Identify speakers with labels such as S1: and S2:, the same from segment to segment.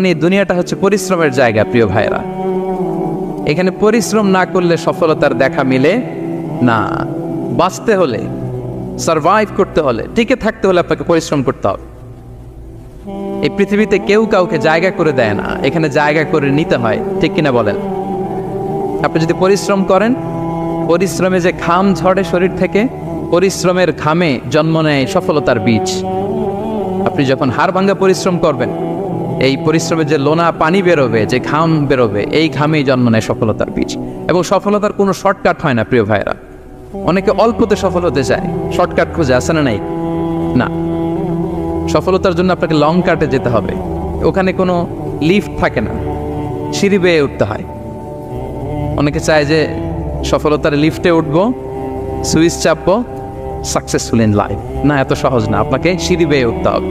S1: মানে দুনিয়াটা হচ্ছে পরিশ্রমের জায়গা প্রিয় ভাইরা। এখানে পরিশ্রম না করলে সফলতার দেখা মিলে না। বাঁচতে হলে, সারভাইভ করতে হলে, টিকে থাকতে হলে আপনাকে পরিশ্রম করতে হবে। এই পৃথিবীতে কেউ কাউকে জায়গা করে দেয় না, এখানে জায়গা করে নিতে হয়, ঠিক কিনা বলেন? আপনি যদি পরিশ্রম করেন, পরিশ্রমে যে ঘাম ঝরে শরীর থেকে, পরিশ্রমের ঘামে জন্ম নেয় সফলতার বীজ। আপনি যখন হাড় ভাঙ্গা পরিশ্রম করবেন, এই পরিশ্রমের যে লোনা পানি বেরোবে, যে ঘাম বেরোবে, এই ঘামেই জন্ম নেয় সফলতার বীজ। এবং সফলতার কোনো শর্টকাট হয় না প্রিয় ভাইরা। অনেকে অল্পতে সফল হতে চায়, শর্টকাট খুঁজে, আসে না? নাই না, সফলতার জন্য আপনাকে লং কাটে যেতে হবে। ওখানে কোনো লিফট থাকে না, সিঁড়ি বেয়ে উঠতে হয়। অনেকে চায় যে সফলতার লিফটে উঠবো, সুইচ চাপবো, সাকসেসফুল ইন লাইফ। না, এত সহজ না, আপনাকে সিঁড়ি বেয়ে উঠতে হবে।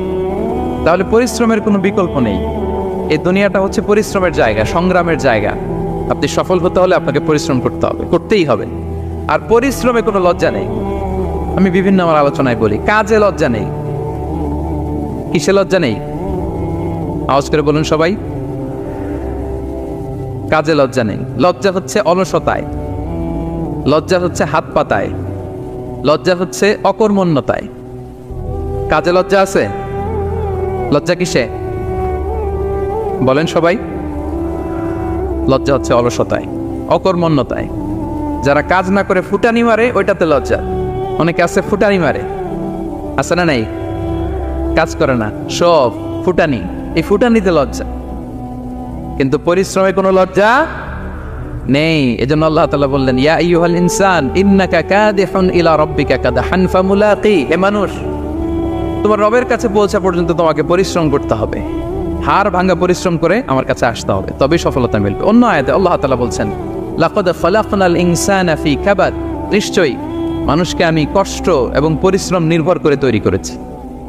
S1: তাহলে পরিশ্রমের কোনো বিকল্প নেই। এই দুনিয়াটা হচ্ছে পরিশ্রমের জায়গা, সংগ্রামের জায়গা। আপনি সফল হতে হলে আপনাকে পরিশ্রম করতে হবে, করতেই হবে। আর পরিশ্রমে কোনো লজ্জা নেই। আমি বিভিন্ন আমার আলোচনায় বলি, কাজে লজ্জা নেই। কিসে লজ্জা নেই? আওয়াজ করে বলুন সবাই। কাজে লজ্জা নেই। লজ্জা হচ্ছে অলসতায়, লজ্জা হচ্ছে হাত পাতায়, লজ্জা হচ্ছে অকর্মণ্যতায়। কাজে লজ্জা আছে? লজ্জা কিসে বলেন সবাই? লজ্জা হচ্ছে অলসতায়, অকর্মণ্যতায়। যারা কাজ না করে ফুটানি মারে, ওইটাতে লজ্জা। অনেকে আছে ফুটানি মারে, আছে না? নাই, কাজ করে না, সব ফুটানি। এই ফুটানিতে লজ্জা, কিন্তু পরিশ্রমে কোনো লজ্জা নেই। এজন্য আল্লাহ তাআলা বললেন, ইয়া আইয়ুহাল ইনসান ইন্নাকা কাদিহুন ইলা রাব্বিকা কাদহান ফামুলাকি। হে মানুষ, তোমার রবের কাছে পৌঁছা পর্যন্ত তোমাকে পরিশ্রম করতে হবে। হাড় ভাঙা পরিশ্রম করে আমার কাছে আসতে হবে, তবেই সফলতা মিলবে। অন্য আয়াতে আল্লাহ তাআলা বলছেন, লাকাদ খালাকনাল ইনসানা ফি কাবাদ। নিশ্চয়ই মানুষকে আমি কষ্ট এবং পরিশ্রম নির্ভর করে তৈরি করেছি।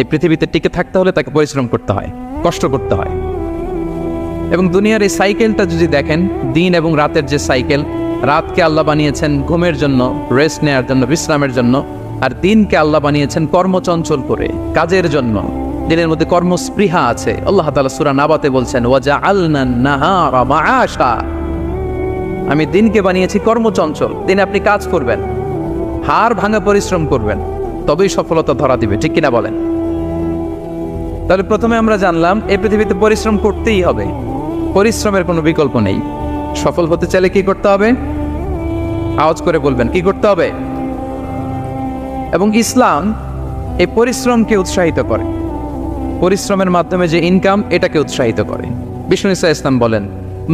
S1: এই পৃথিবীতে টিকে থাকতে হলে তাকে পরিশ্রম করতে হয়, কষ্ট করতে হয়। এবং দুনিয়ার এই সাইকেলটা যদি দেখেন, দিন এবং রাতের যে সাইকেল, রাতকে আল্লাহ বানিয়েছেন ঘুমের জন্য, রেস্ট নেওয়ার জন্য, বিশ্রামের জন্য। আর দিনকে আল্লাহ বানিয়েছেন কর্মচঞ্চল করে, কাজের জন্য। দিনের মধ্যে কর্মস্পৃহা আছে। আল্লাহ তাআলা সূরা নাবাতে বলছেন, ওয়াজআলনান নাহারা মাআশা। আমি দিনকে বানিয়েছি কর্মচঞ্চল। দিনে আপনি কাজ করবেন, হাড় ভাঙা পরিশ্রম করবেন, তবেই সফলতা ধরা দিবে, ঠিক কিনা বলেন? তাহলে প্রথমে আমরা জানলাম এই পৃথিবীতে পরিশ্রম করতেই হবে, পরিশ্রমের কোনো বিকল্প নেই। সফল হতে চাইলে কি করতে হবে? আওয়াজ করে বলবেন, কি করতে হবে? এবং ইসলাম এই পরিশ্রমকে উৎসাহিত করে, পরিশ্রমের মাধ্যমে যে ইনকাম, এটাকে উৎসাহিত করে। বিষ্ণু ইসলাম বলেন,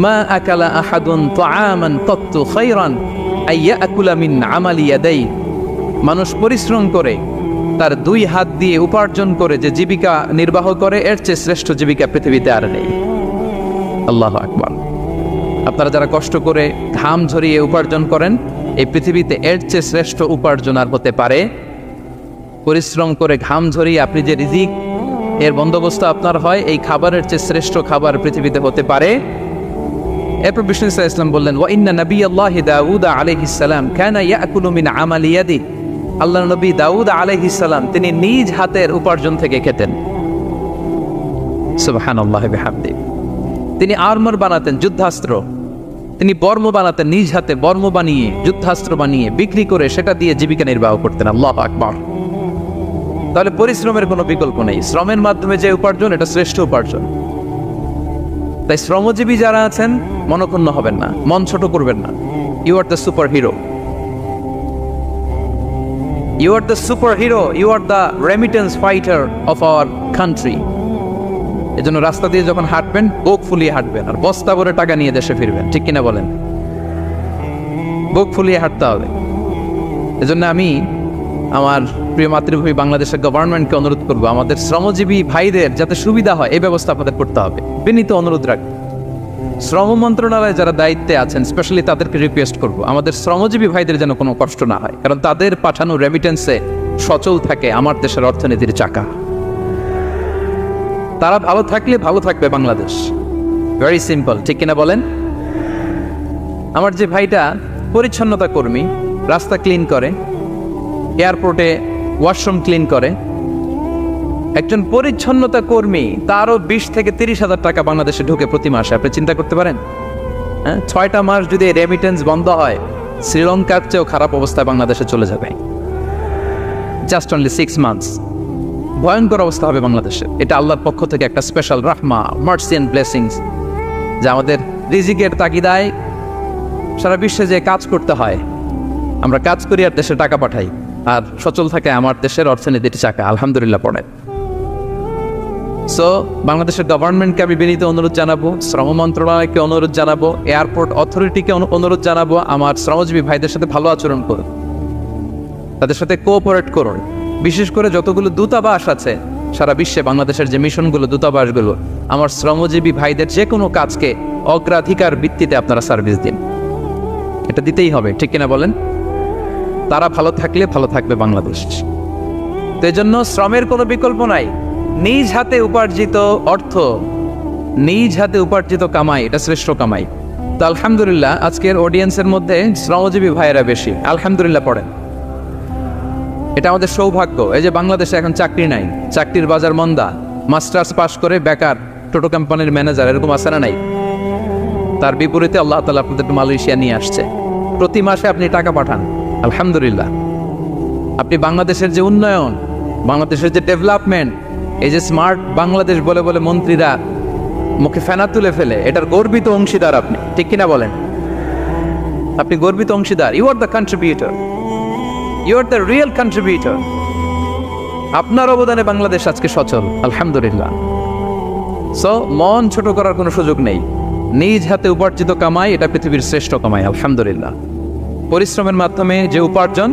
S1: মা আকালা আহাদুন তাআমান কাত্তু খায়রান আইয়াকুলা মিন আমালি ইয়াদাই। মানুষ পরিশ্রম করে, তার দুই হাত দিয়ে উপার্জন করে যে জীবিকা নির্বাহ করে, এর চেয়ে শ্রেষ্ঠ জীবিকা পৃথিবীতে আর নেই। আল্লাহু আকবার। আপনারা যারা কষ্ট করে ঘাম ঝরিয়ে উপার্জন করেন, এই পৃথিবীতে এর চেয়ে শ্রেষ্ঠ উপার্জন আর হতে পারে? পরিশ্রম করে ঘাম ঝরিয়ে আপনি যে রিজিক এর বন্দোবস্ত আপনার হয়, এই খাবারের চেয়ে শ্রেষ্ঠ খাবার পৃথিবীতে হতে পারে? এরপর বিষ্ণু ইসলাম বললেন, ওয়া ইন্না নাবিয়াল্লাহি দাউদ আলাইহিস সালাম কানা ইয়াকুলু মিন আমালি ইয়াদি। আল্লাহর নবী দাউদ আলাইহিস সালাম তিনি নিজ হাতের উপার্জন থেকে খেতেন। সুবহানাল্লাহি বিহামদি। তিনি আর্মার বানাতেন, যুদ্ধাস্ত্র। তিনি বর্ম বানাতেন, নিজ হাতে বর্ম বানিয়ে, যুদ্ধাস্ত্র বানিয়ে বিক্রি করে সেটা দিয়ে জীবিকা নির্বাহ করতেন। আল্লাহু আকবার। তাহলে পরিশ্রমের কোনো বিকল্প নেই। শ্রমের মাধ্যমে যে উপার্জন, এটা শ্রেষ্ঠ উপার্জন। তাই শ্রমজীবী যারা আছেন, মনক্ষুণ্ণ হবেন না, মন ছোট করবেন না। You are the superhero, you are the superhero, you are the remittance fighter of our country. এজন্য রাস্তা দিয়ে যখন হাঁটবেন, বুক ফুলিয়ে হাঁটবেন, আর বস্তা ভরে টাকা নিয়ে দেশে ফিরবেন, ঠিক কিনা বলেন? বুক ফুলিয়ে হাঁটতে হবে। এজন্য আমি আমার প্রিয় মাতৃভূমি বাংলাদেশের গভর্নমেন্টকে অনুরোধ করবো, আমাদের শ্রমজীবী ভাইদের যাতে সুবিধা হয়, এই ব্যবস্থা আপনাদের করতে হবে। বিনীত অনুরোধ রাখবো। শ্রম মন্ত্রণালয়ে যারা দায়িত্বে আছেন, স্পেশালি তাদেরকে রিকোয়েস্ট করবো, আমাদের শ্রমজীবী ভাইদের যেন কোনো কষ্ট না হয়, কারণ তাদের পাঠানো রেমিটেন্সে সচল থাকে আমার দেশের অর্থনীতির চাকা। তারা ভালো থাকলে ভালো থাকবে বাংলাদেশ। ভেরি সিম্পল, ঠিক কিনা বলেন? আমার যে ভাইটা পরিচ্ছন্নতা কর্মী, রাস্তা ক্লিন করে, এয়ারপোর্টে ওয়াশরুম ক্লিন করে, একজন পরিচ্ছন্নতা কর্মী তারও 20 থেকে 30,000 টাকা বাংলাদেশে ঢুকে প্রতি মাসে। আপনি চিন্তা করতে পারেন? হ্যাঁ, 6টা মাস যদি রেমিটেন্স বন্ধ হয়, শ্রীলঙ্কার চেয়েও খারাপ অবস্থায় বাংলাদেশে চলে যাবে। Just only 6 months. ভয়ঙ্কর অবস্থা হবে বাংলাদেশে। এটা আল্লাহর পক্ষ থেকে একটা স্পেশাল রাহমা, মার্সি এন্ড ব্লেসিংস, যা আমাদের রিজিকের তাগিদায় সারা বিশ্বে যে কাজ করতে হয়, আমরা কাজ করি আর দেশে টাকা পাঠাই, আর সচল থাকে আমার দেশের অর্থনীতির চাকা। আলহামদুলিল্লাহ পড়ে। সো বাংলাদেশের গভর্নমেন্টকে আমি বিনীত অনুরোধ জানাবো, শ্রম মন্ত্রণালয়কে অনুরোধ জানাবো, এয়ারপোর্ট অথরিটিকে অনুরোধ জানাবো, আমার শ্রমজীবী ভাইদের সাথে ভালো আচরণ করুন, তাদের সাথে কোঅপারেট করুন। বিশেষ করে যতগুলো দূতাবাস আছে সারা বিশ্বে, বাংলাদেশের যে মিশনগুলো, দূতাবাসগুলো, আমার শ্রমজীবী ভাইদের যে কোনো কাজকে অগ্রাধিকার ভিত্তিতে আপনারা সার্ভিস দিন। এটা দিতেই হবে, ঠিক কিনা বলেন? তারা ভালো থাকলে ভালো থাকবে বাংলাদেশ। তো এই জন্য শ্রমের কোনো বিকল্প নাই। নিজ হাতে উপার্জিত অর্থ, নিজ হাতে উপার্জিত কামাই, এটা শ্রেষ্ঠ কামাই। তো আলহামদুলিল্লাহ আজকের অডিয়েন্সের মধ্যে শ্রমজীবী ভাইয়েরা বেশি। আলহামদুলিল্লাহ পড়েন। এটা আমাদের সৌভাগ্য। এই যে বাংলাদেশে এখন চাকরি নাই, চাকরির বাজার মন্দা, মাস্টার্স পাস করে বেকার টোটো কোম্পানির ম্যানেজার, এরকম আছে না নাই? তার বিপরীতে আল্লাহ তাআলা আপনাদের মালয়েশিয়া নিয়ে আসছে। প্রতি মাসে আপনি টাকা পাঠান, আলহামদুলিল্লাহ। আপনি বাংলাদেশের যে উন্নয়ন, বাংলাদেশের যে ডেভেলপমেন্ট, এই যে স্মার্ট বাংলাদেশ বলে বলে মন্ত্রীরা মুখে ফেনা তুলে ফেলে, এটার গর্বিত অংশীদার আপনি, ঠিক কিনা বলেন? আপনি গর্বিত অংশীদার। You are the contributor, you are the real contributor. আপনার অবদানে বাংলাদেশ আজকে সচল, আলহামদুলিল্লাহ। সো মন ছোট করার কোনো সুযোগ নেই। নিজ হাতে উপার্জিত কামাই, এটা পৃথিবীর শ্রেষ্ঠ কামাই, আলহামদুলিল্লাহ। পরিশ্রমের মাধ্যমে যে উপার্জন,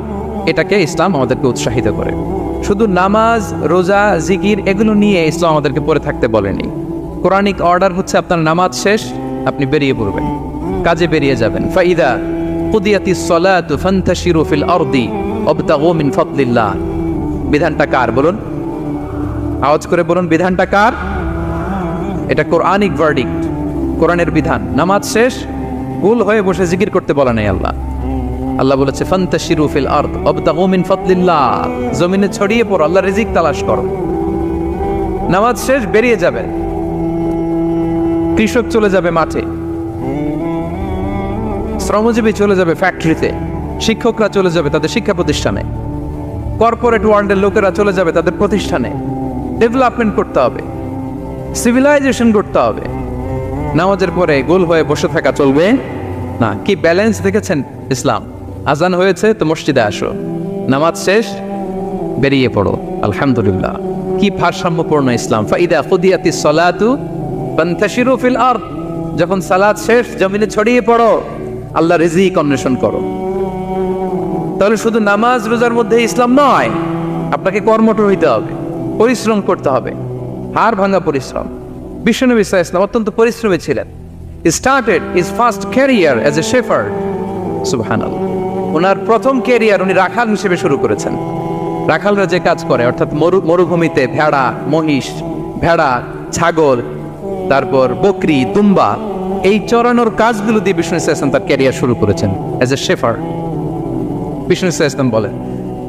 S1: এটাকে ইসলাম আমাদেরকে উৎসাহিত করে। শুধু নামাজ, রোজা, জিকির এগুলো নিয়ে ইসলাম আমাদেরকে পড়ে থাকতে বলেনি। কোরআনিক অর্ডার হচ্ছে আপনার নামাজ শেষ, আপনি বেরিয়ে পড়বেন, কাজে বেরিয়ে যাবেন। ফাইদা কুদিয়াতিস সালাতু ফান্তাশিরু ফিল আরদি ওয়াবতাগু মিন ফাদলিল্লাহ। বিধানটা কার বলুন? আওয়াজ করে বলুন, বিধানটা কার? এটা কোরআনিক ভার্ডিক্ট, কোরআনের বিধান। নামাজ শেষ, ভুল হয়ে বসে জিকির করতে বলা নাই আল্লাহ। আল্লাহ বলেছে ফান্তাশিরু ফিল আরদ ওয়াবতাগু মিন ফাদলিল্লাহ। জমিনে ছড়িয়ে পড়ো, আল্লাহর রিজিক তালাশ করো। নামাজ শেষ, বেরিয়ে যাবে। কৃষক চলে যাবে মাঠে, শ্রমজীবী চলে যাবে ফ্যাক্টরিতে, শিক্ষকরা চলে যাবে তাদের শিক্ষা প্রতিষ্ঠানে, কর্পোরেট ওয়ার্ল্ডের লোকেরা চলে যাবে তাদের প্রতিষ্ঠানে। ডেভেলপমেন্ট করতে হবে, সিভিলাইজেশন করতে হবে। নামাজের পরে গোল হয়ে বসে থাকা চলবে না। কি ব্যালেন্স দেখেছেন ইসলাম? আজান হয়েছে তো মসজিদে আসো, নামাজ শেষ বেরিয়ে পড়ো, আলহামদুলিল্লাহ। কি ভারসাম্যপূর্ণ ইসলাম। ফাইদা কুদিয়াতিস সালাতু ফান্তাশিরু ফিল আরদ। যখন সালাত শেষ, জমিনে ছড়িয়ে পড়ো, আল্লাহ রিজিক অন্বেষণ করো। তাহলে শুধু নামাজ রোজার মধ্যে ইসলাম নয়, আপনাকে কর্মঠ হইতে হবে, পরিশ্রম করতে হবে, হাড় ভাঙা পরিশ্রম। বিশ্বনবী সাল্লাল্লাহু আলাইহি ওয়াসাল্লাম অত্যন্ত পরিশ্রমী ছিলেন। He started his first career as a shepherd. সুবহানাল্লাহ। ওনার প্রথম ক্যারিয়ার উনি রাখাল হিসেবে শুরু করেছেন। রাখালরা যে কাজ করে, অর্থাৎ মরুভূমিতে ভেড়া, মহিষ, ভেড়া, ছাগল, তারপর বকরি, দুম্বা, এই চরানোর কাজগুলো দিয়ে বিষ্ণু ইসলাম তার ক্যারিয়ার শুরু করেছেন অ্যাজ এ শেফার্ড। বিষ্ণু ইসলাম বলেন,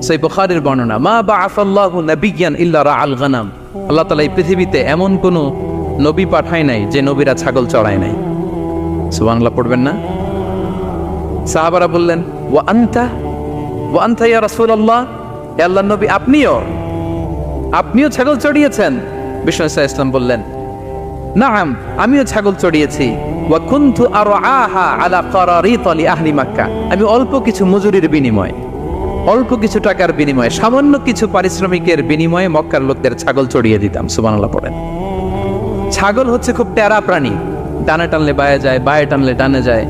S1: সেই বুখারীর বর্ণনা, মা বাআসাল্লাহু নাবিয়্যান ইল্লা রাআল গানাম। আল্লাহ তাআলা এই পৃথিবীতে এমন কোন নবী পাঠায় নাই যে নবীরা ছাগল চড়ায় নাই। সুবহানাল্লাহ পড়বেন না? সাহাবারা বললেন, ওয়া আনতা ইয়া রাসূলুল্লাহ, হে আল্লাহর নবী, আপনিও ছাগল চড়িয়েছেন? বিষ্ণু ইসলাম বললেন, নাআম, আমিও ছাগল চড়িয়েছি। ওয়া কুনতু আরআহা আলা কারারিত লি আহলি মক্কা। আমি অল্প কিছু মজুরির বিনিময়ে, অল্প কিছু টাকার বিনিময়ে, সামান্য কিছু পারিশ্রমিকের বিনিময়ে মক্কার লোকদের ছাগল চড়িয়ে দিতাম। সুবহানাল্লাহ পড়েন। ছাগল হচ্ছে খুব টেরা প্রাণী, ডানে টানলে বায়ে যায়, বায়ে টানলে ডানে যায়।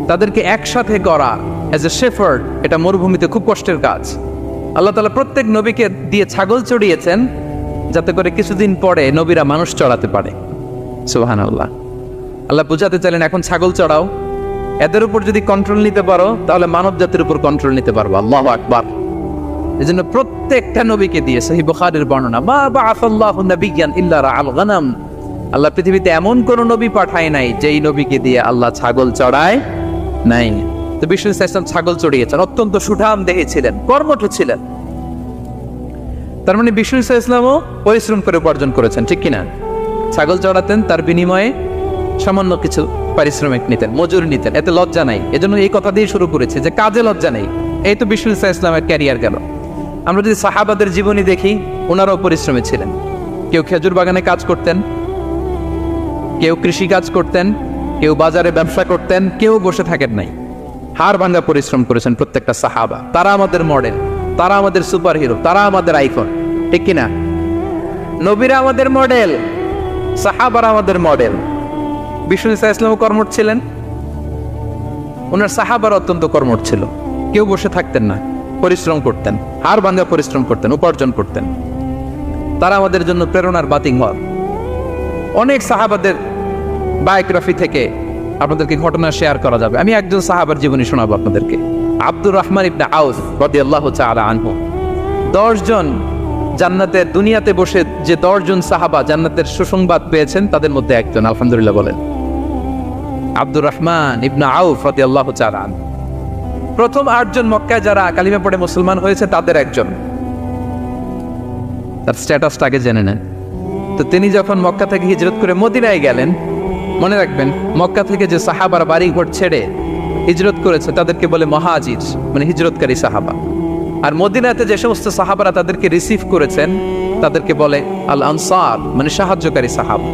S1: তাদেরকে একসাথে করা অ্যাজ এ শেফার্ড, এটা মরুভূমিতে খুব কষ্টের কাজ। আল্লাহ তাআলা প্রত্যেক নবীকে দিয়ে ছাগল চড়িয়েছেন, যাতে করে কিছুদিন পরে নবীরা মানুষ চড়াতে পারে। সুবহানাল্লাহ। আল্লাহ বুঝাতে চাইলেন, এখন ছাগল চড়াও, এদের উপর যদি কন্ট্রোল নিতে পারো তাহলে মানব জাতির উপর কন্ট্রোল নিতে পারবো। আল্লাহু আকবার। এজন্য প্রত্যেকটা নবীকে দিয়ে, সহিহ বুখারীর বর্ণনা, মা বাআসাল্লাহু নাবিয়্যান ইল্লা রাআল গানাম। আল্লাহ পৃথিবীতে এমন কোন নবী পাঠায় নাই যেই নবীকে দিয়ে আল্লাহ ছাগল চড়ায় নাই। তো বিষ্ণু ইসলাম ছাগল চড়িয়েছেন, অত্যন্ত সুঠাম দেহে ছিলেন, কর্মঠ ছিলেন। তার মানে বিষ্ণু ইসলামও পরিশ্রম করে উপার্জন করেছেন, ঠিক কিনা? ছাগল চড়াতেন, তার বিনিময়ে সামান্য কিছু পারিশ্রমিক নিতেন, মজুরি নিতেন, এতে লজ্জা নাই। এজন্য এই কথা দিয়ে শুরু করেছে যে কাজে লজ্জা নেই। এই তো বিষ্ণু ইসলামের ক্যারিয়ার গেল। আমরা যদি সাহাবাদের জীবনী দেখি, ওনারাও পরিশ্রমী ছিলেন। কেউ খেজুর বাগানে কাজ করতেন, কেউ কৃষি কাজ করতেন, কেউ বাজারে ব্যবসা করতেন, কেউ বসে থাকেন নাই। হাড় ভাঙা পরিশ্রম করেছেন প্রত্যেকটা সাহাবা। তারা আমাদের মডেল, তারা আমাদের সুপার হিরো, তারা আমাদের আইকন, ঠিক কিনা? নবীরা আমাদের মডেল, সাহাবারা আমাদের মডেল। বিষ্ণু ইসলাম কর্মঠ ছিলেন, ওনার সাহাবার অত্যন্ত কর্মঠ ছিল। কেউ বসে থাকতেন না, পরিশ্রম করতেন, হাড় ভাঙা পরিশ্রম করতেন, উপার্জন করতেন। তারা আমাদের জন্য প্রেরণার বাতিঘর। অনেক সাহাবাদের বায়োগ্রাফি থেকে আপনাদেরকে ঘটনা শেয়ার করা যাবে। আমি একজন সাহাবার জীবনী শোনাবো আপনাদেরকে। আব্দুর রহমান ইবনে আউফ রাদিয়াল্লাহু তাআলা আনহু। 10 জন জান্নাতের, দুনিয়াতে বসে যে 10 জন সাহাবা জান্নাতের সুসংবাদ পেয়েছেন, তাদের মধ্যে একজন, আলহামদুলিল্লাহ বলেন। আব্দুর রহমান ইবনে আউফ রাদিয়াল্লাহু তাআলা আনহু প্রথম 8 জন মক্কায় যারা কালিমা পড়ে মুসলমান হয়েছে তাদের একজন। তার স্ট্যাটাসটা আগে জেনে নেন। তো তিনি যখন মক্কা থেকে হিজরত করে মদিনায় গেলেন, মনে রাখবেন মক্কা থেকে যে সাহাবার বাড়ি ঘর ছেড়ে হিজরত করেছে তাদেরকে বলে মহাজির, মানে হিজরতকারী সাহাবা। আর মদিনাতে যে সমস্ত সাহাবারা তাদেরকে রিসিভ করেছেন তাদেরকে বলে আল আনসার, মানে সাহায্যকারী সাহাবা।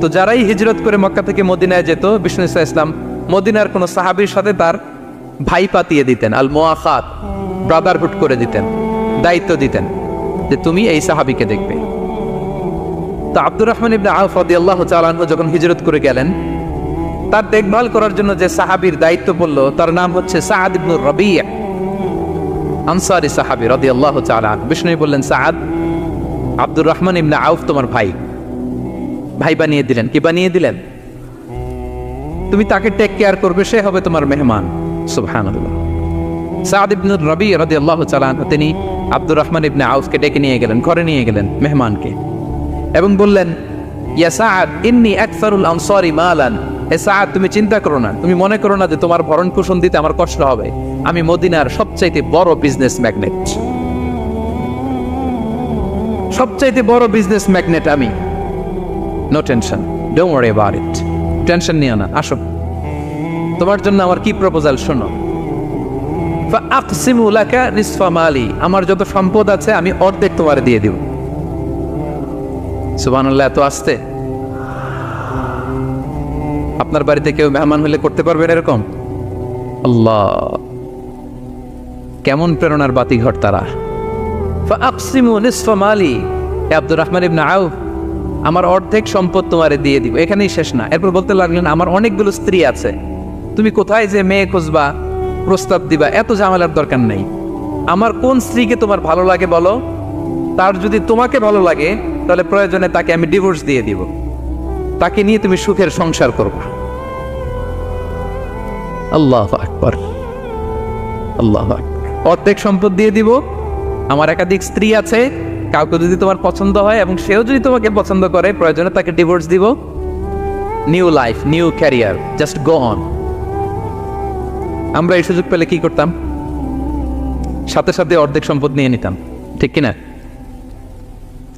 S1: তো যারাই হিজরত করে মক্কা থেকে মদিনায় যেত, বিষ্ণু ইসলাম মদিনার কোন সাহাবীর সাথে তার ভাই পাতিয়ে দিতেন, আল মুআখাত, ব্রাদারহুড করে দিতেন, দায়িত্ব দিতেন যে তুমি এই সাহাবীকে দেখবে। তো আব্দুর রহমান ইবনে আউফ রাদিয়াল্লাহু তাআলা আনহু যখন হিজরত করে গেলেন, তার দেখভাল করার জন্য যে সাহাবীর দায়িত্ব পড়লো তার নাম হচ্ছে সাআদ ইবনে রাবি', আনসারী সাহাবী রাদিয়াল্লাহু তাআলা আনহু। বিষ্ণু বললেন, সাআদ, আব্দুর রহমান ইবনে আউফ তোমার ভাই, ভাই বানিয়ে দিলেন। কি বানিয়ে দিলেন? তুমি তাকে টেক কেয়ার করবে, সে হবে তোমার মেহমান। সুবহানাল্লাহ। সাআদ ইবনে রাবি' রাদিয়াল্লাহু তাআলা আনহু তিনি আব্দুর রহমান ইবনে আউফকে ডেকে নিয়ে গেলেন, ঘরে নিয়ে গেলেন মেহমানকে, এবং বললেন, ইয়া সাআদ ইন্নী আকসারুল আনসারি মালান। হে সাআদ, তুমি চিন্তা করো না, তুমি মনে করো না যে তোমার ভরণ পোষণ দিতে আমার কষ্ট হবে। আমি মদিনার সবচাইতে বড় বিজনেস ম্যাগনেট, সবচাইতে বড় বিজনেস ম্যাগনেট আমি। No tension, don't worry about it. Tension নিও না, আসো, তোমার জন্য আমার কি প্রপোজাল শোনো। ফাআকসিমু লাকা নিসফা মালি, আমার যত সম্পদ আছে আমি অর্ধেক তোমারে দিয়ে দিব। সুবহানাল্লাহ, এত আসতে। আপনার বাড়িতে কেউ মেহমান হলে করতে পারবেন এরকম? আল্লাহ, কেমন প্রেরণার বাতিঘর তারা। ফাআকসিমু নিসফা মালি, হে আব্দুর রহমান ইবনে আউফ, আমার অর্ধেক সম্পদ তোমারে দিয়ে দিব। এখানেই শেষ না, এরপর বলতে লাগলেন, আমার অনেকগুলো স্ত্রী আছে, তুমি কোথায় যে মেয়ে খুঁজবা, প্রস্তাব দিবা, এত ঝামেলার দরকার নেই। আমার কোন স্ত্রীকে তোমার ভালো লাগে বলো, তার যদি তোমাকে ভালো লাগে তাহলে প্রয়োজনে তাকে আমি ডিভোর্স দিয়ে দিব, তাকে নিয়ে তুমি সুখের সংসার করবা। আল্লাহু আকবার, আল্লাহু আকবার। অর্ধেক সম্পদ দিয়ে দিব, আমার একাধিক স্ত্রী আছে, কাউকে যদি তোমার পছন্দ হয় এবং সেও যদি তোমাকে পছন্দ করে, প্রয়োজনে তাকে ডিভোর্স দিব। New life, new career, just go on. আমরা এই সুযোগ পেলে কি করতাম? সাথে সাথে অর্ধেক সম্পদ নিয়ে নিতাম, ঠিক কিনা?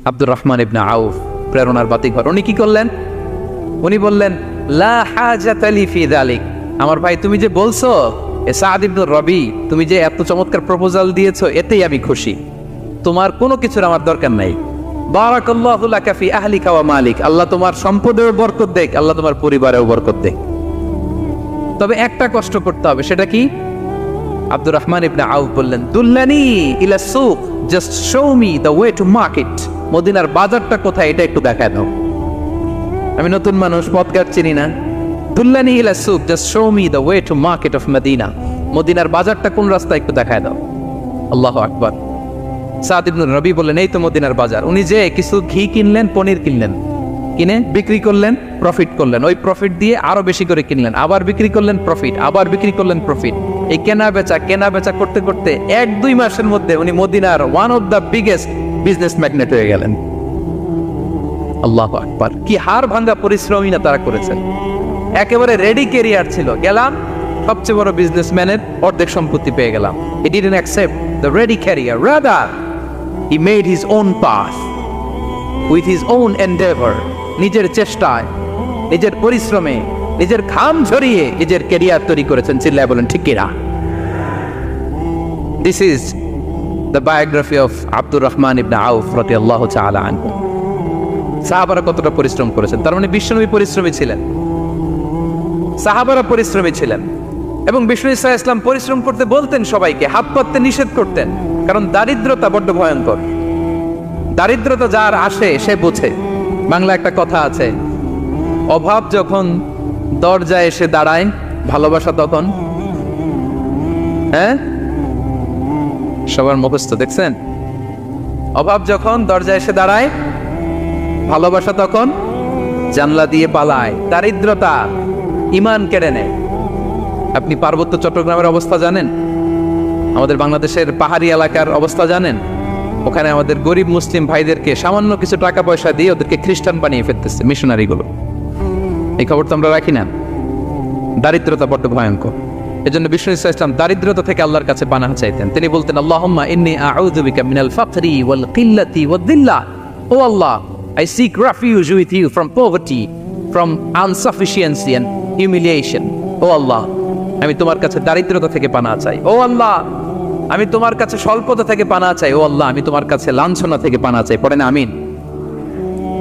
S1: আব্দুর রহমান ইবনে আউফ প্রেরণার বাতিঘর। উনি কি করলেন? উনি বললেন, লা হাজাতা লি ফি যালিক, আমার ভাই তুমি যে বলছো, এ সাআদ ইবনে রাবি, তুমি যে এত চমৎকার প্রপোজাল দিয়েছো, এতেই আমি খুশি, তোমার কোনো কিছুর আমার দরকার নাই। বারাকাল্লাহু লাকা ফি আহলিকা ওয়া মালিক, আল্লাহ তোমার সম্পদেও বরকত দেখ, আল্লাহ তোমার পরিবারেও বরকত দেখ। তবে একটা কষ্ট করতে হবে, সেটা কি? আব্দুর রহমান ইবনে আউফ বললেন, দুল্লানি ইলা সুক, just show me the way to market. মদিনার বাজারটা কোথায় এটা একটু দেখায় দাও। আমি নতুন মানুষ, পথঘাট চিনি না। দুল্লানি ইলা সুক, just show me the way to market of Medina. মদিনার বাজারটা কোন রাস্তা একটু দেখায় দাও। আল্লাহু আকবার। সাআদ ইবনে রাবি বললেন, এই তো মদিনার বাজার। উনি যে কিছু ঘি কিনলেন, পনির কিনলেন, কিনে বিক্রি করলেন, প্রফিট করলেন। ওই প্রফিট দিয়ে আরো বেশি করে কিনলেন, আবার বিক্রি করলেন, প্রফিট, আবার বিক্রি করলেন, প্রফিট। এই কেনা বেচা করতে করতে 1-2 মাসের মধ্যে উনি মদিনার one of the biggest business magnate হয়ে গেলেন। আল্লাহু আকবার। কি হাড় ভাঙা পরিশ্রমই না তারা করেছেন। একেবারে রেডি ক্যারিয়ার ছিল, গেলাম সবচেয়ে বড় বিজনেসম্যানের অর্ধেক সম্পত্তি পেয়ে গেলাম। He didn't accept the ready career, rather He made his own path with his own endeavor. নিজের চেষ্টায়, নিজের পরিশ্রমে, নিজের ঘাম ঝরিয়ে নিজের ক্যারিয়ার তৈরি করেছেন। চিল্লায় বলেন ঠিক কিনা? This is the biography of Abdul Rahman ibn Auf radiyallahu ta'ala anhu. সাহাবারা কতটা পরিশ্রম করেছেন, তার মানে বিশ্বনবী পরিশ্রমী ছিলেন, সাহাবারা পরিশ্রমী ছিলেন। এবং বিষ্ণু ইসা ইসলাম পরিশ্রম করতে বলতেন সবাইকে, হাত পাততে নিষেধ করতেন, কারণ দারিদ্রতা বড্ড ভয়ঙ্কর। দারিদ্রতা যার আসে সে বোঝে। বাংলা একটা কথা আছে, অভাব যখন দরজায় এসে দাঁড়ায়, ভালোবাসা তখন, হ্যাঁ সবার মুখস্থ দেখছেন, অভাব যখন দরজায় এসে দাঁড়ায়, ভালোবাসা তখন জানলা দিয়ে পালায়। দারিদ্রতা ঈমান কেড়ে নেয়। আপনি পার্বত্য চট্টগ্রামের অবস্থা জানেন, আমাদের বাংলাদেশের পাহাড়ি এলাকার অবস্থা জানেন, ওখানে আমাদের গরিব মুসলিম ভাইদেরকে সামান্য কিছু টাকা পয়সা দিয়ে ওদেরকে খ্রিস্টান বানিয়ে ফেলতেছে মিশনারিগুলো। এই খবর তো আমরা রাখি না। দারিদ্রতা বড্ড ভয়ঙ্কর। এজন্য বিষ্ণু ইসলাম দারিদ্রতা থেকে আল্লাহর কাছে পানাহ চাইতেন। তিনি বলতেন, আল্লাহুম্মা ইন্নী আউযু বিকা মিনাল ফাকরি ওয়াল কিল্লাতি ওয়াদ-দিল্লা। ও আল্লাহ, I seek refuge with you from poverty, from insufficiency and humiliation. ও আল্লাহ, আমি তোমার কাছে দারিদ্রতা থেকে পানাহ চাই। ও আল্লাহ, আমি তোমার কাছে স্বল্পতা থেকে পানাহ চাই। ও আল্লাহ, আমি তোমার কাছে লাঞ্ছনা থেকে পানাহ চাই। পড়েন আমিন।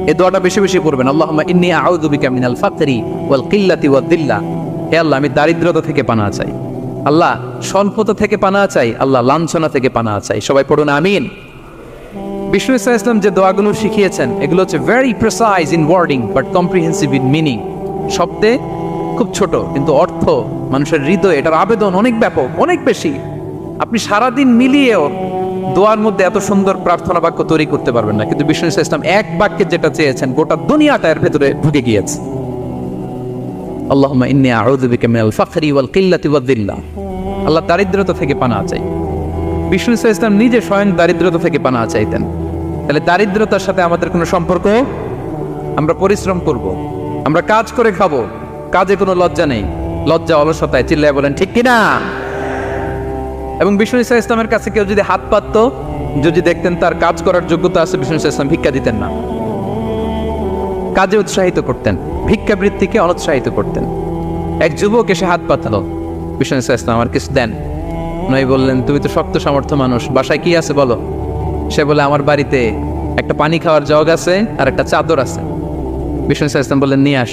S1: এই দোয়াটা বেশি বেশি পড়বেন। আল্লাহুম্মা ইন্নী আউযু বিকা মিনাল ফাকরি ওয়াল কিল্লাতি ওয়াদ-দিল্লা। হে আল্লাহ, আমি দারিদ্রতা থেকে পানাহ চাই। আল্লাহ, স্বল্পতা থেকে পানাহ চাই। আল্লাহ, লাঞ্ছনা থেকে পানাহ চাই। সবাই পড়ুন আমিন। বিষ্ণু ইসলাম যে দোয়াগুলো শিখিয়েছেন এগুলো হচ্ছে very precise in wording but comprehensive in meaning. শব্দে খুব ছোট, কিন্তু অর্থ মানুষের হৃদয়ে এটার আবেদন অনেক ব্যাপক, অনেক বেশি। আপনি সারাদিন মিলিয়েও দোয়ার মধ্যে এত সুন্দর প্রার্থনা বাক্য তৈরি করতে পারবেন না, কিন্তু বিষ্ণু ইসলাম এক বাক্যে যেটা চেয়েছেন গোটা দুনিয়াটা এর ভেতরে ঢুকে গিয়েছে। আল্লাহুম্মা ইন্নী আউযু বিকা মিনাল ফাকরি ওয়াল কিল্লাতি ওয়াদ-দিল্লা। আল্লাহ, দারিদ্রতা থেকে পানাহ চাই। বিষ্ণু ইসলাম নিজে স্বয়ং দারিদ্রতা থেকে পানাহ চাইতেন। তাহলে দারিদ্রতার সাথে আমাদের কোনো সম্পর্ক? আমরা পরিশ্রম করব, আমরা কাজ করে খাবো, কাজে কোনো লজ্জা নেই। লজ্জা অলসতায়। চিল্লায় বলেন ঠিক কিনা? এবং বিষ্ণু ইসলামের কাছে কেউ যদি হাত পাতত, যদি দেখতেন তার কাজ করার যোগ্যতা আছে, বিষ্ণু ইসলাম ভিক্ষা দিতেন না, কাজে উৎসাহিত করতেন, ভিক্ষাবৃত্তিকে অনুৎসাহিত করতেন। এক যুবক এসে হাত পাতলো, বিষ্ণু ইসলাম আমার কিছু দেন। নয় বললেন, তুমি তো শক্ত সামর্থ্য মানুষ, বাসায় কি আছে বলো? সে বলে, আমার বাড়িতে একটা পানি খাওয়ার জগ আছে আর একটা চাদর আছে। বিষ্ণু ইসলাম বললেন, নিয়ে আস।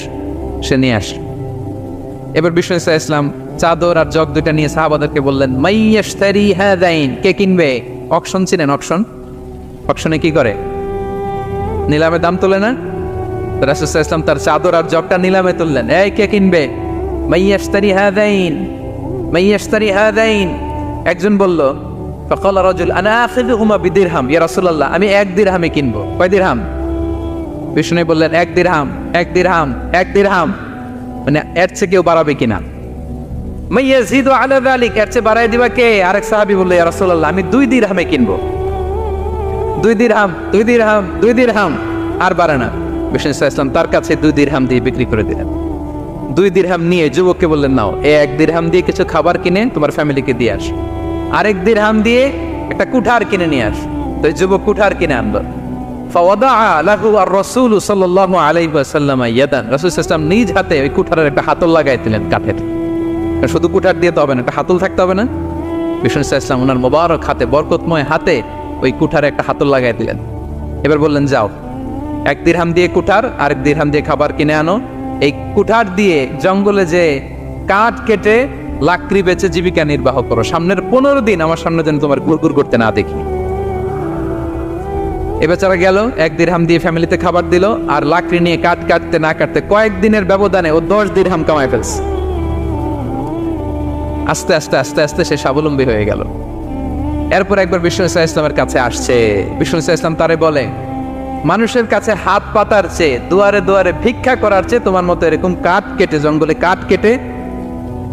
S1: সে নিয়ে আস। এবার বিষ্ণু ইসলাম চাদর আর জগ দুইটা নিয়ে সাহাবাদেরকে বললেন, মাইয়াশতারি হাযাইন, কে কিনবে? অকশন চিনেন? অকশন, অকশনে কি করে? নিলামে দাম তোলে না? রাসূল সাল্লাল্লাহু আলাইহি ওয়াসাল্লাম তার চাদর আর জগটা নিলামে তুললেন। এই কে কিনবে? মাইয়াশতারি হাযাইন, মাইয়াশতারি হাযাইন। একজন বলল, ফাকালা রাজুল আনা আখিযুহুমা বিদিরহাম, ইয়া রাসূলুল্লাহ, আমি 1 দিরহামে কিনবো। কয় দিরহাম? বিষ্ণু বললেন, 1 দিরহাম, 1 দিরহাম, 1 দিরহাম। মানে এর চেয়ে কেউ বাড়াবে কিনা? মাইয়াজিদু আলা যালিক, এর চেয়ে বাড়ায় দিবা কে? আরেক সাহাবী বলল, ইয়া রাসূলুল্লাহ, আমি 2 দিরহামে কিনবো। 2 দিরহাম, 2 দিরহাম, 2 দিরহাম, আর বাড়ে না। বিষ্ণু ইসলাম তার কাছে 2 দিরহাম দিয়ে বিক্রি করে দিলেন। 2 দিরহাম নিয়ে যুবককে বললেন, নাও, 1 দিরহাম দিয়ে কিছু খাবার কিনে তোমার ফ্যামিলিকে দিয়ে আস, আরেক দিরহাম দিয়ে একটা কুঠার কিনে নিয়ে আস। তো যুবক কুঠার কিনে আনলো। ফাওয়াদাআ লাহু আর-রাসূল সাল্লাল্লাহু আলাইহি ওয়াসাল্লাম ইয়াদান, রাসূল সাল্লাল্লাহু আলাইহি ওয়াসাল্লাম নিজ হাতে ওই কুঠারের একটা হাতল লাগাই দিলেন কাঠের। শুধু কুঠার দিয়ে তো হবে না, একটা হাতল থাকতে হবে না? বিষ্ণু সাল্লাল্লাহু আলাইহি ওয়াসাল্লাম ওনার মোবারক হাতে, বরকতময় হাতে ওই কুঠারে একটা হাতল লাগাই দিলেন। এবার বললেন, যাও, 1 দিরহাম দিয়ে কুঠার, আরেক দিরহাম দিয়ে খাবার কিনে আনো। এই কুঠার দিয়ে জঙ্গলে যে কাঠ কেটে লাকড়ি বেচে জীবিকা নির্বাহ করো। সামনের 15 দিন আমার সামনে যেন তোমার গুড়গুড় করতে না দেখি। এ বেচারা গেল, 1 দিরহাম দিয়ে ফ্যামিলিতে খাবার দিল, আর লাকড়ি নিয়ে কাঠ কাটতে না কাটতে কয়েকদিনের ব্যবধানে ও 10 দিরহাম কামায় ফেলছে। আস্তে আস্তে আস্তে আস্তে সে স্বাবলম্বী হয়ে গেল। এরপর একবার বিষ্ণু ইসলামের কাছে আসছে। বিষ্ণু ইসলাম তারে বলে, মানুষের কাছে হাত পাতার চেয়ে, দুয়ারে দুয়ারে ভিক্ষা করার চেয়ে তোমার মতো এরকম কাঠ কেটে, জঙ্গলে কাঠ কেটে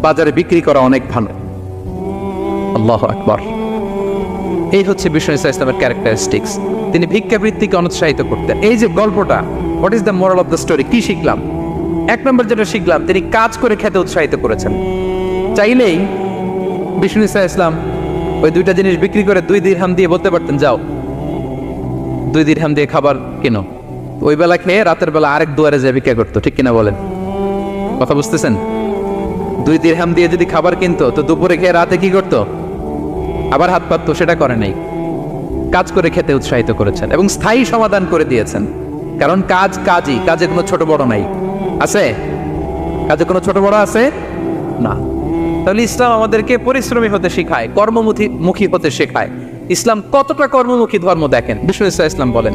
S1: বাজারে বিক্রি করা অনেক ভালো। আল্লাহু আকবার। এই হচ্ছে বিষ্ণু ইসলামের ক্যারেক্টারিস্টিক্স। তিনি ভিক্ষাবৃত্তিকে অনুৎসাহিত করতেন। এই যে গল্পটা, what is the moral of the story? কি শিখলাম? 1 নম্বর যেটা শিখলাম, তিনি কাজ করে খেতে উৎসাহিত করেছেন। চাইলেই বিষ্ণু ইসলাম ওই 2টা জিনিস বিক্রি করে 2 দিরহাম দিয়ে বলতে পারতেন, যাও 2 দিরহাম দিয়ে খাবার কিনো, ওই বেলা খেয়ে রাতের বেলা আরেক দুয়ারে যে ভিক্ষা করতো, ঠিক কিনা বলেন? কথা বুঝতেছেন? 2 দিরহাম দিয়ে যদি খাবার কিনতো তো দুপুরে খেয়ে রাতে কি করতো? আবার হাত পাততো, সেটা করে নাই। কাজ করে খেতে উৎসাহিত করেছেন এবং স্থায়ী সমাধান করে দিয়েছেন। কারণ কাজই, কাজে কোনো ছোট বড় নাই। আছে? কাজে কোনো ছোট বড় আছে না। তাহলে ইসলাম আমাদেরকে পরিশ্রমী হতে শেখায়, কর্মমুখী হতে শেখায়। ইসলাম কতটা কর্মমুখী ধর্ম দেখেন। বিষ্ণু ইসলাম বলেন,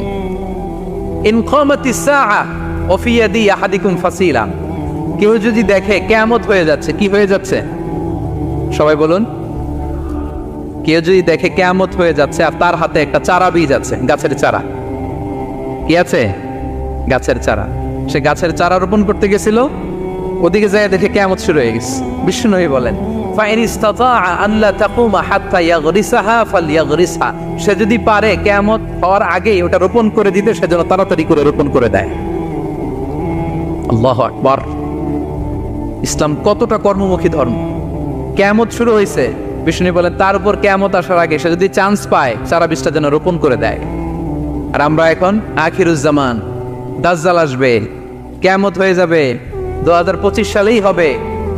S1: ইন কামাতিস সাআ ওয়া ফি ইয়াদি আহাদিকুম ফাসিলা। কেউ যদি দেখে কিয়ামত হয়ে যাচ্ছে, কি হয়ে যাচ্ছে? সবাই বলুন। কেউ যদি দেখে কিয়ামত হয়ে যাচ্ছে আর তার হাতে একটা চারা বীজ আছে, গাছের চারা। কি আছে? গাছের চারা। সে গাছের চারা রোপণ করতে গেছিল, ওদিকে যায় দেখে কিয়ামত শুরু হয়ে গেছে। বিষ্ণুনবী বলেন, ফাইন ইসতাতাআ আন লা তাকুমা হাত্তা ইয়াগরিসাহা ফালইয়াগরিসহা। সে যদি পারে কিয়ামত হওয়ার আগেই ওটা রোপণ করে দিতে, সেজন্য তাড়াতাড়ি করে রোপণ করে দেয়। আল্লাহু আকবার। ইসলাম কতটা কর্মমুখী ধর্ম। কিয়ামত শুরু হয়েছে, বিষ্ণু বলেন তার উপর কিয়ামত আসার আগে সে যদি চান্স পায় চারা বীজটা যেন রোপণ করে দেয়। আর আমরা এখন আখিরুজ্জামান, দাজ্জাল আসবে, কিয়ামত হয়ে যাবে, 2025 সালেই হবে,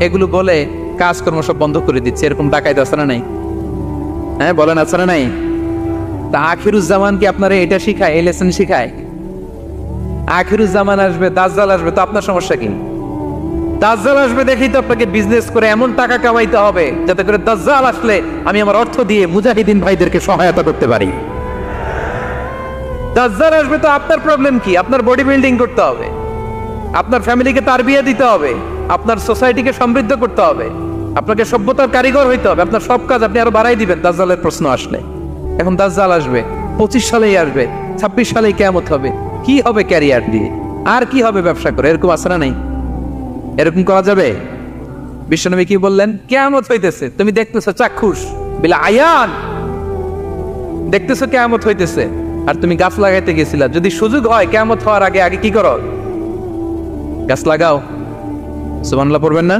S1: এগুলো বলে কাজকর্ম সব বন্ধ করে দিচ্ছে। এরকম ডাকাইতে আছে না নাই? হ্যাঁ বলেন, আছে না নাই? তা আখিরুজ্জামান কি আপনারা এটা শিখায়, এই লেসন শিখায়? আখিরুজ্জামান আসবে, দাজ্জাল আসবে, তো আপনার সমস্যা কি? দাজ্জাল আসবে দেখেই তো আপনাকে বিজনেস করে এমন টাকা কামাইতে হবে যাতে করে দাজ্জাল আসলে আমি আমার অর্থ দিয়ে মুজাহিদিন ভাইদেরকে সহায়তা করতে পারি। দাজ্জাল আসবে তো আপনার প্রবলেম কি? আপনার বডি বিল্ডিং করতে হবে, আপনার ফ্যামিলিকে তারবিয়া দিতে হবে, আপনার সোসাইটিকে সমৃদ্ধ করতে হবে, আপনাকে সভ্যতার কারিগর হইতে হবে। আপনার সব কাজ আপনি আরো বাড়াই দিবেন দাজ্জালের প্রশ্ন আসলে। এখন দাজ্জাল আসবে, 25 সালেই আসবে, 26 সালেই কিয়ামত হবে। কি হবে ক্যারিয়ার দিয়ে? আর কি হবে ব্যবসা করে? এরকম আসরা নাই? এরকম করা যাবে? বিশ্বনবী কি বললেন? কিয়ামত হইতেছে, তুমি দেখতেছো চাক্ষুষ বিলা আয়ান, দেখতেছো কিয়ামত হইতেছে, আর তুমি গাছ লাগাইতে গেছিলা। যদি সুযোগ হয় কিয়ামত হওয়ার আগে আগে কি করো? গাছ লাগাও। সুবহানাল্লাহ পড়বেন না?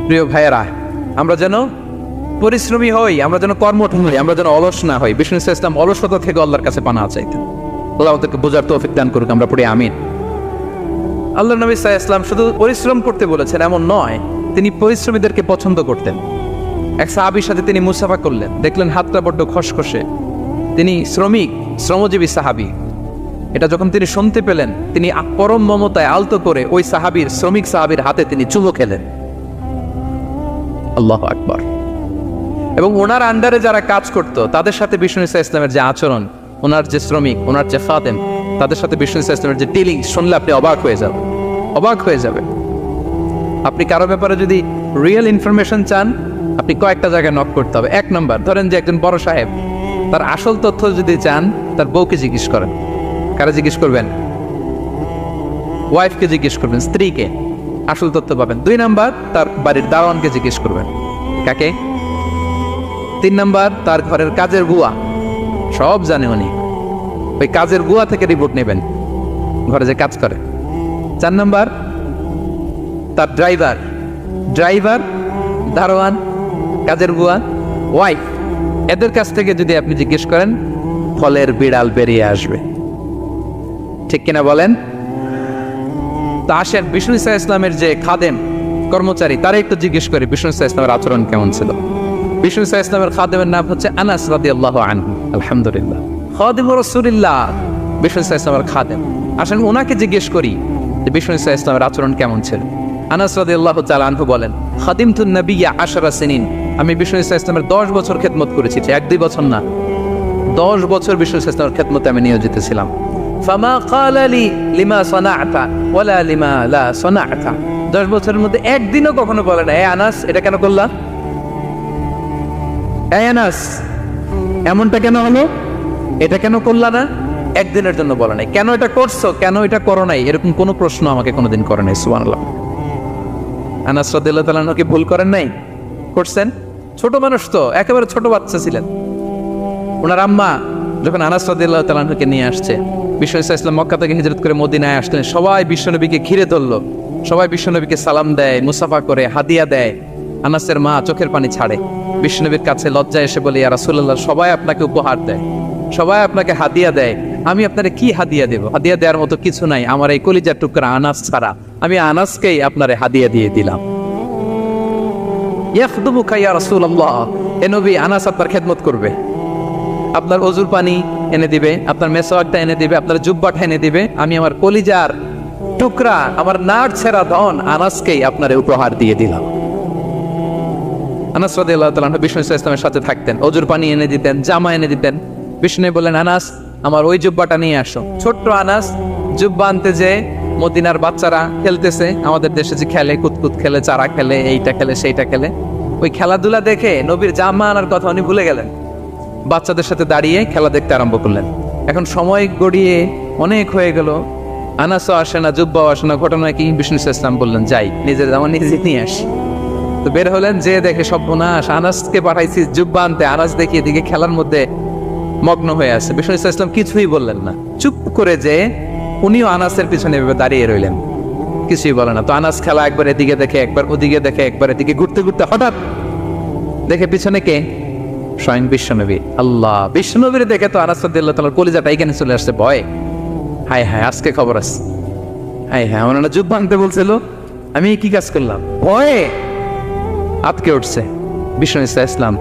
S1: প্রিয় ভাইয়েরা, আমরা যেন পরিশ্রমী হই, আমরা যেন কর্মঠ হই, আমরা যেন অলস না হই। বিষ্ণু ইসলাম অলসতা থেকে আল্লাহর কাছে পানাহ চাইতেন। আল্লাহ আমাদেরকে বোঝার তৌফিক দান করুক, আমরা পড়ি আমিন। আল্লাহ নবী সাল্লাল্লাহু আলাইহি ওয়াসাল্লাম শুধু পরিশ্রম করতে বলেছেন এমন নয়, তিনি পরিশ্রমীদেরকে পছন্দ করতেন। এক সাহাবীর সাথে তিনি মুসাফা করলেন, দেখলেন হাতটা বড্ড খসখসে, তিনি শ্রমজীবী সাহাবী। এটা যখন তিনি শুনতে পেলেন, তিনি পরম মমতায় আলতো করে ওই শ্রমিক সাহাবীর হাতে তিনি চুমো খেলেন। আল্লাহু আকবার। এবং ওনার আন্ডারে যারা কাজ করত তাদের সাথে বিষ্ণু ইসলামের যে আচরণ, ওনার যে শ্রমিক, ওনার যে খাদেম, তাদের সাথে বিষ্ণু ইসলামের যে ডিলিং শুনলে আপনি অবাক হয়ে যাবেন। আপনি কারো ব্যাপারে যদি রিয়েল ইনফরমেশন চান, আপনি কয়েকটা জায়গায় নক করতে হবে। 1 নম্বর, ধরেন যে একজন বড় সাহেব, তার আসল তথ্য যদি চান তার বউকে জিজ্ঞেস করেন। কারা জিজ্ঞেস করবেন? ওয়াইফকে জিজ্ঞেস করবেন, স্ত্রীকে, আসল তথ্য পাবেন। 2 নম্বর, তার বাড়ির দারোয়ানকে জিজ্ঞেস করবেন। কাকে? 3 নম্বর, তার ঘরের কাজের বুয়া, সব জানে উনি, ওই কাজের বুয়া থেকে রিপোর্ট নেবেন, ঘরে যে কাজ করে। 4 নম্বর, তার ড্রাইভার, দারোয়ান, কাজের বুয়া, ওয়াইফ, এদের কাছ থেকে যদি আপনি জিজ্ঞেস করেন, ফলের বিড়াল বেরিয়ে আসবে। ঠিক কিনা বলেন? তা আসেন বিষ্ণু ইসলামের যে খাদেম, কর্মচারী, তারা একটু জিজ্ঞেস করে বিষ্ণু ইসলামের আচরণ কেমন ছিল। বিষ্ণু ইসলামের খাদেমের নাম হচ্ছে আনাস রাদিয়াল্লাহু আনহু। আলহামদুলিল্লাহ, খাদিমুর রাসূলিল্লাহ, বিষ্ণু ইসলামের খাদেম। আসেন ওনাকে জিজ্ঞেস করি যে বিষ্ণু ইসলামের আচরণ কেমন ছিল। আনাস রাদিয়াল্লাহু তাআলা আনহু বলেন, খাদিমতুন নবিয়্যা 10 সিনিন, আমি বিষ্ণু ইসলামের 10 বছর খেদমত করেছি। 1-2 বছর না, 10 বছর বিষ্ণু ইসলামের খেদমতে আমি নিয়োজিত ছিলাম। ফামা ক্বালা লি লিমা সানা'তা ওয়ালা লিমা লা সানা'তা, 10 বছরের মধ্যে একদিনও কখনো বলে না, এ আনাস এটা কেন করলা, এ আনাস এমনটা কেন হলো, এটা কেন করলা না, একদিনের জন্য বলে নাই। কেন এটা করছো, কেন এটা করো নাই, এরকম কোনো প্রশ্ন আমাকে কোনোদিন করে নাই। সুবহানাল্লাহ। আনাস রাদিয়াল্লাহু তাআলা কি ভুল করেন নাই? করছেন। ছোট মানুষ তো, একেবারে ছোট বাচ্চা ছিলেন। ওনার আম্মা যখন আনাস রাদিয়াল্লাহু তাআলাকে নিয়ে আসছে, বিষ্ণু ইসলাম মক্কা থেকে হিজরত করে মদিনায় আসলেন, সবাই বিশ্বনবীকে ঘিরে ধরলো, সবাই বিশ্বনবীকে সালাম দেয়, মুসাফা করে, হাদিয়া দেয়। আনাসের মা চোখের পানি ছাড়ে, বিশ্বনবীর কাছে লজ্জা এসে বলে, ইয়া রাসূলুল্লাহ, সবাই আপনাকে উপহার দেয়, সবাই আপনাকে হাদিয়া দেয়, আমি আপনারে কি হাদিয়া দেব? হাদিয়া দেওয়ার মতো কিছু নাই আমার এই কলিজার টুকরা আনাস ছাড়া, আমি আনাসকেই আপনারে হাদিয়া দিয়ে দিলাম। ইয়াখদুমুকা ইয়া রাসূলুল্লাহ, এ নবী, আনাস আপনার খেদমত করবে, আপনার ওযুর পানি এনে দিবে, আপনার মেসওয়াকটা এনে দিবে, আপনার জুব্বাটা এনে দিবে, আমি আমার কলিজার টুকরা, আমার নাড় ছেঁড়া ধন আনাসকেই আপনারে উপহার দিয়ে দিলাম। আনাস রাদিয়াল্লাহু তাআলা বিষ্ণু সাল্লাল্লাহু আলাইহি ওয়াসাল্লামের সাথে থাকতেন, ওযুর পানি এনে দিতেন, জামা এনে দিতেন। বিষ্ণু বললেন, আনাস, আমার ওই জুব্বাটা নিয়ে আসো। ছোট্ট আনাস জুব্বা আনতে যে মদিনার বাচ্চারা খেলতেছে, আমাদের দেশে যে খেলে, কুতকুত খেলে, চারা খেলে, এইটা খেলে, সেইটা খেলে, ওই খেলাধুলা দেখে নবীর জামা আনার কথা উনি ভুলে গেলেন, বাচ্চাদের সাথে দাঁড়িয়ে খেলা দেখতে আরম্ভ করলেন। এখন সময় গড়িয়ে অনেক হয়ে গেল, আনাসও আসে না, জুব্বাও আসে না। ঘটনা কি? বিষ্ণু সাল্লাল্লাহু আলাইহি ওয়াসাল্লাম বললেন, যাই, নিজের জামা নিজে নিয়ে আসি। তো বের হলেন, যে দেখে সর্বনাশ, আনাসকে পাঠাইছি জুব্বা আনতে, আনাস দেখি এদিকে খেলার মধ্যে মগ্ন হয়ে আছে। বিষ্ণু সাল্লাল্লাহু আলাইহি ওয়াসাল্লাম কিছুই বললেন না, চুপ করে যে উনিও আনাসের পিছনে এভাবে দাঁড়িয়ে রইলেন, কিছুই বলে না। তো আনাস খেলা একবার এদিকে দেখে, একবার ওদিকে দেখে, একবার এদিকে ঘুরতে ঘুরতে হঠাৎ দেখে পিছনে কে? স্বয়ং বিশ্বনবী। আল্লাহ, বিশ্বনবীর দেখে তো আনাস রাদিয়াল্লাহু তাআলার কলিজাটা এখানে চলে আসছে, ভয়, হায় হায়, আজকে খবর আছে, হায় হায়, আমার না জুব্বা আনতে বলছিল, আমি কি কাজ করলাম? ভয়ে আটকে উঠছে। বিষ্ণু ইসলাম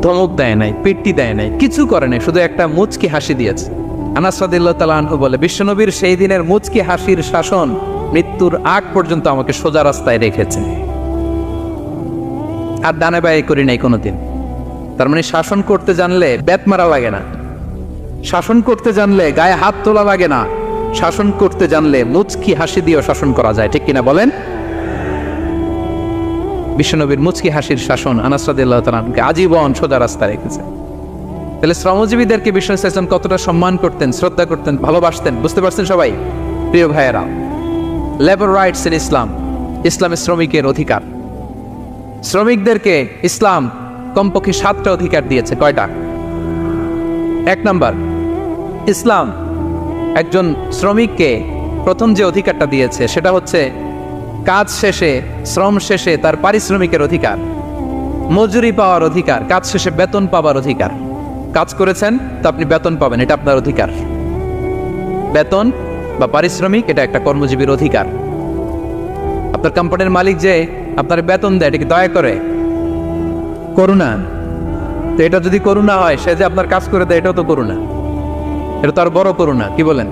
S1: ধমক দেয় নাই, পেট্টি দেয় নাই, কিছু করে নাই, শুধু একটা মুচকি হাসি দিয়েছে। আনাস রাদিয়াল্লাহু তাআলা আনহু বলে, বিশ্বনবীর সেই দিনের মুচকি হাসির শাসন মৃত্যুর আগ পর্যন্ত আমাকে সোজা রাস্তায় রেখেছে, আর ডানে বায়ে করি নাই কোনোদিন। তার মানে শাসন করতে জানলে বেত মারা লাগে না, শাসন করতে জানলে গায়ে হাত তোলা লাগে না, শাসন করতে জানলে মুচকি হাসি দিয়েও শাসন করা যায়, ঠিক কিনা বলেন? বিশ্বনবীর মুচকি হাসির শাসন আনাস রাদিয়াল্লাহু তাআলা আনহুকে আজীবন সোজা রাস্তা রেখেছে। তাহলে শ্রমজীবীদেরকে বিষ্ণু সাল্লাল্লাহু আলাইহি ওয়াসাল্লাম কতটা সম্মান করতেন, শ্রদ্ধা করতেন, ভালোবাসতেন, বুঝতে পারছেন সবাই? প্রিয় ভাইয়েরা, লেবার রাইটস ইন ইসলাম, ইসলামের শ্রমিকের অধিকার। শ্রমিকদেরকে ইসলাম কমপক্ষে 7টা অধিকার দিয়েছে। কয়টা? 1 নাম্বার, ইসলাম একজন শ্রমিককে প্রথম যে অধিকারটা দিয়েছে সেটা হচ্ছে কাজ শেষে, শ্রম শেষে তার পারিশ্রমিকের অধিকার, মজুরি পাওয়ার অধিকার, কাজ শেষে বেতন পাওয়ার অধিকার। কাজ করেছেন তো আপনি বেতন পাবেন, এটা আপনার অধিকার। বেতন বা পারিশ্রমিক এটা একটা কর্মজীবীর অধিকার। আপনার কোম্পানির মালিক যে আপনার বেতন দেয়, এটা কি দয়া করে? করুণা। তো এটা যদি করুণা হয়, সে যে আপনার কাজ করে দেয়, এটাও তো করুণা, এটা তো আর বড় করুণা, কি বলেন?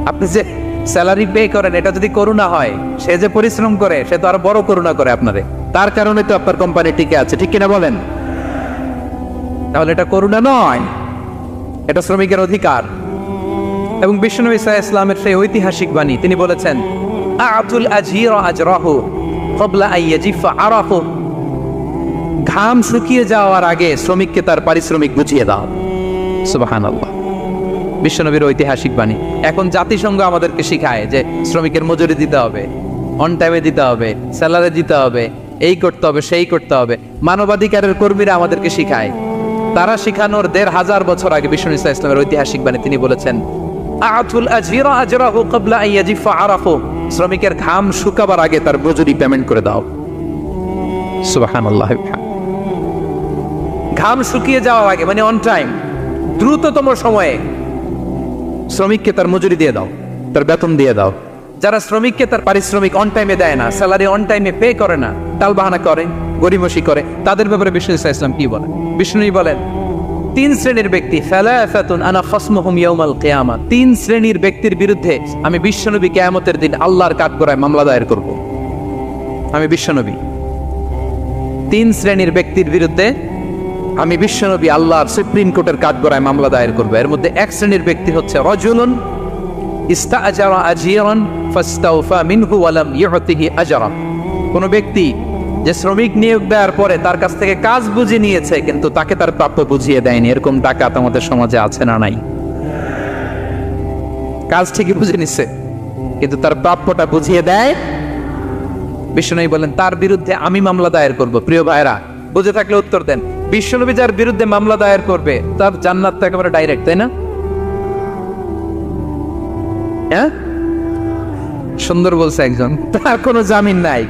S1: আপনি যে স্যালারি পে করেন, এটা যদি করুণা হয়, সে যে পরিশ্রম করে, সে তো আর বড় করুণা করে আপনারে, তার কারণে তো আপনার কোম্পানি টিকে আছে, ঠিক কিনা বলেন? তাহলে এটা করুণা নয়, এটা শ্রমিকের অধিকার। এবং বিশ্বনবী সাল্লাল্লাহু আলাইহি ওয়াসাল্লামের সেই ঐতিহাসিক বাণী, তিনি বলেছেন, আতুল আজীরা আজরাহু ক্বাবলা আন ইয়াজিফা আরাফু, ঘাম শুকিয়ে যাওয়ার আগে শ্রমিককে তার পারিশ্রমিক বুঝিয়ে দাও। সুবহানাল্লাহ, বিশ্বনবীর ঐতিহাসিক বাণী। এখন জাতিসংঘ আমাদেরকে শিখায় যে শ্রমিকের মজুরি দিতে হবে, অন টাইমে দিতে হবে, স্যালারি দিতে হবে, এই করতে হবে, সেই করতে হবে। মানবাধিকারের কর্মীরা আমাদেরকে শিখায়, তারা শিখানোর 1500 বছর আগে বিশ্বনবী সাল্লাল্লাহু আলাইহি ওয়াসাল্লামের ঐতিহাসিক বাণী, তিনি বলেছেন, আতুল আজীরা আজরাহু ক্বাবলা আন ইয়াজিফা আরাফু, শ্রমিকের ঘাম শুকাবার আগে তার মজুরি পেমেন্ট করে দাও। সুবহানাল্লাহ, ঘাম শুকিয়ে যাওয়ার আগে, মানে অন টাইম, দ্রুততম সময়ে শ্রমিককে তার মজুরি দিয়ে দাও, তার বেতন দিয়ে দাও। যারা শ্রমিককে তার পারিশ্রমিক অন টাইমে দেয় না, স্যালারি অন টাইমে পে করে না, টালবাহানা করে, গরিমসি করে, তাদের ব্যাপারে বিষ্ণু সাল্লাল্লাহু আলাইহি ওয়াসাল্লাম কি বলেন? বিষ্ণু বলেন, 3 শ্রেণীর ব্যক্তি, সালাসাতুন আনা খাসমুহুম ইয়াউমাল কিয়ামা, 3 শ্রেণীর ব্যক্তির বিরুদ্ধে আমি বিশ্বনবী কিয়ামতের দিন আল্লাহর কাঠগড়ায় মামলা দায়ের করব। আমি বিশ্বনবী 3 শ্রেণীর ব্যক্তির বিরুদ্ধে আমি বিশ্বনবী আল্লাহর সুপ্রিম কোর্টের কাঠগড়ায় মামলা দায়ের করব। এর মধ্যে 1 শ্রেণীর ব্যক্তি হচ্ছে রাজুলুন ইস্তাআজারা আজীরান ফাস্তাওফা মিনহু ওয়া লাম ইউতিহি আজরা, কোন ব্যক্তি যে শ্রমিক নিয়োগ দেওয়ার পরে তার কাছ থেকে কাজ বুঝে নিয়েছে কিন্তু তাকে তার প্রাপ্য বুঝিয়ে দেয়নি। এরকম ডাকাত আমাদের সমাজে আছে না নাই? কাজ ঠিকই বুঝে নিচ্ছে কিন্তু তার প্রাপ্যটা বুঝিয়ে দেয়। বিশ্বনবী বলেন, তার বিরুদ্ধে আমি মামলা দায়ের করব। প্রিয় ভাইরা, বুঝে থাকলে উত্তর দেন। বিশ্বনবী যার বিরুদ্ধে মামলা দায়ের করবে তার জান্নাত তো একেবারে ডাইরেক্ট, তাই না? হ্যাঁ, সুন্দর বলছে একজন, তার কোনো জামিন নাই।